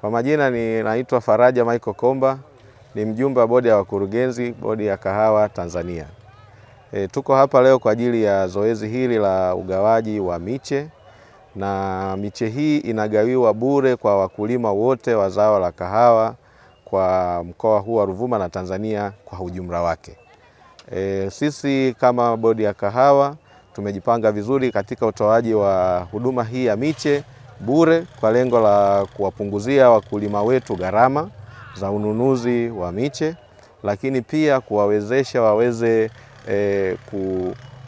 Kwa majina naitwa Faraja Michael Komba, ni mjumbe wa bodi ya wakurugenzi, bodi ya kahawa Tanzania. Tuko hapa leo kwa ajili ya zoezi hili la ugawaji wa miche, na miche hii inagawiwa bure kwa wakulima wote wa zao la kahawa kwa mkoa huu wa Ruvuma na Tanzania kwa ujumla wake. Sisi kama bodi ya kahawa tumejipanga vizuri katika utoaji wa huduma hii ya miche bure kwa lengo la kuwapunguzia wakulima wetu gharama za ununuzi wa miche, lakini pia kuwawezesha waweze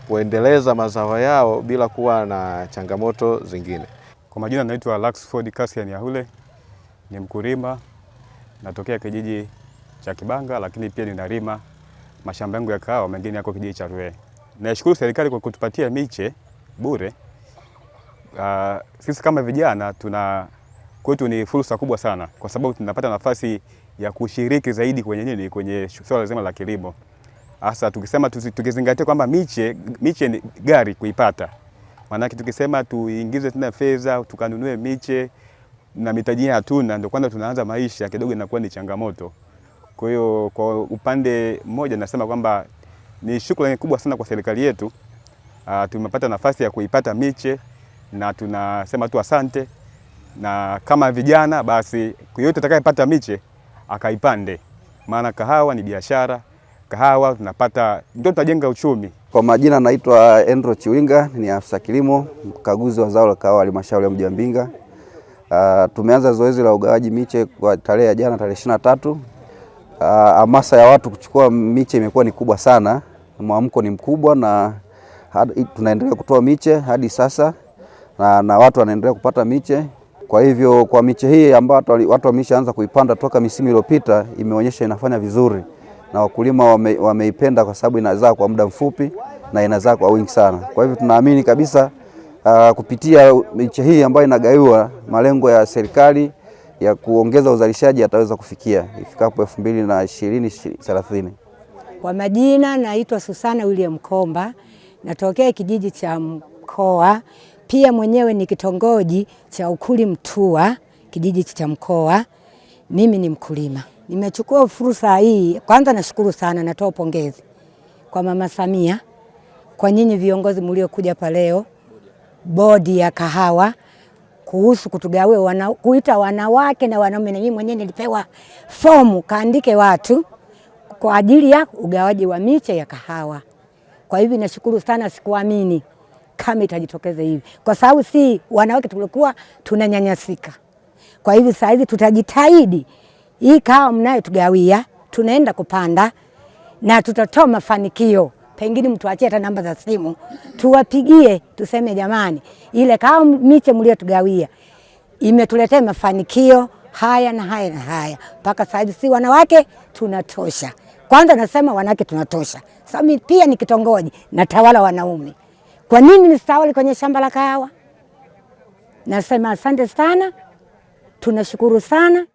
kuendeleza mazao yao bila kuwa na changamoto zingine. Kwa majina naitwa Luxford Cassian Yahule, ni mkulima, natokea kijiji cha Kibanga, lakini pia ninalima mashamba yangu ya kahawa mengine yako kijiji cha Ruhe. Nashukuru serikali kwa kutupatia miche bure. Sisi kama vijana kwetu ni fursa kubwa sana, kwa sababu tunapata nafasi ya kushiriki zaidi kwenye swala zima la kilimo. Hasa tukizingatia kwamba miche ni gari kuipata. Maana tukisema tuingize tena fedha tukanunue miche na mitaji hatuna, ndio kwanza tunaanza maisha kidogo inakuwa ni changamoto. Kwa hiyo kwa upande mmoja nasema kwamba ni shukrani kubwa sana kwa serikali yetu. Tumepata nafasi ya kuipata miche na tunasema tu asante, na kama vijana basi yote atakayepata miche akaipande, maana kahawa ni biashara. Kahawa tunapata ndio tutajenga uchumi. Kwa majina naitwa Andrew Chiwinga, ni afisa kilimo mkaguzi wa zao la kahawa halmashauri ya mji wa Mbinga. Tumeanza zoezi la ugawaji miche kwa tarehe ya jana, tarehe 23. Hamasa ya watu kuchukua miche imekuwa ni kubwa sana, mwamko ni mkubwa, na tunaendelea kutoa miche hadi sasa na watu wanaendelea kupata miche. Kwa hivyo kwa miche hii ambayo watu wameshaanza kuipanda toka misimu iliyopita, imeonyesha inafanya vizuri na wakulima wameipenda kwa sababu inazaa kwa muda mfupi na inazaa kwa wingi sana. Kwa hivyo tunaamini kabisa kupitia miche hii ambayo inagaiwa, malengo ya serikali ya kuongeza uzalishaji yataweza kufikia ifikapo 2020-30. Kwa majina naitwa Susana William Komba, natokea kijiji cha Mkoa, pia mwenyewe ni kitongoji cha Ukuli Mtua, kijiji cha Mkoa. Mimi ni mkulima. Nimechukua fursa hii, kwanza nashukuru sana, natoa pongezi kwa Mama Samia, kwa nyinyi viongozi mliokuja hapa leo, bodi ya kahawa, kuhusu kutugawe kuita wanawake na wanaume. Na mimi mwenyewe nilipewa fomu kaandike watu kwa ajili ya ugawaji wa miche ya kahawa. Kwa hivyo nashukuru sana, sikuamini kama itajitokeza hivi, kwa sababu si wanawake tulikuwa tunanyanyasika. Kwa hivyo sasa hivi tutajitahidi, hii kahawa mnayotugawia tunaenda kupanda na tutatoa mafanikio. Pengine mtuachie hata namba za simu tuwapigie, tuseme jamani, ile kahawa miche mliotugawia imetuletea mafanikio haya na haya na haya. Mpaka sasa hivi si wanawake tunatosha. Kwanza nasema wanawake tunatosha. Sasa mimi pia ni kitongoji natawala wanaume. Kwa nini nisitawali kwenye shamba la kahawa? Nasema asante sana, tunashukuru sana.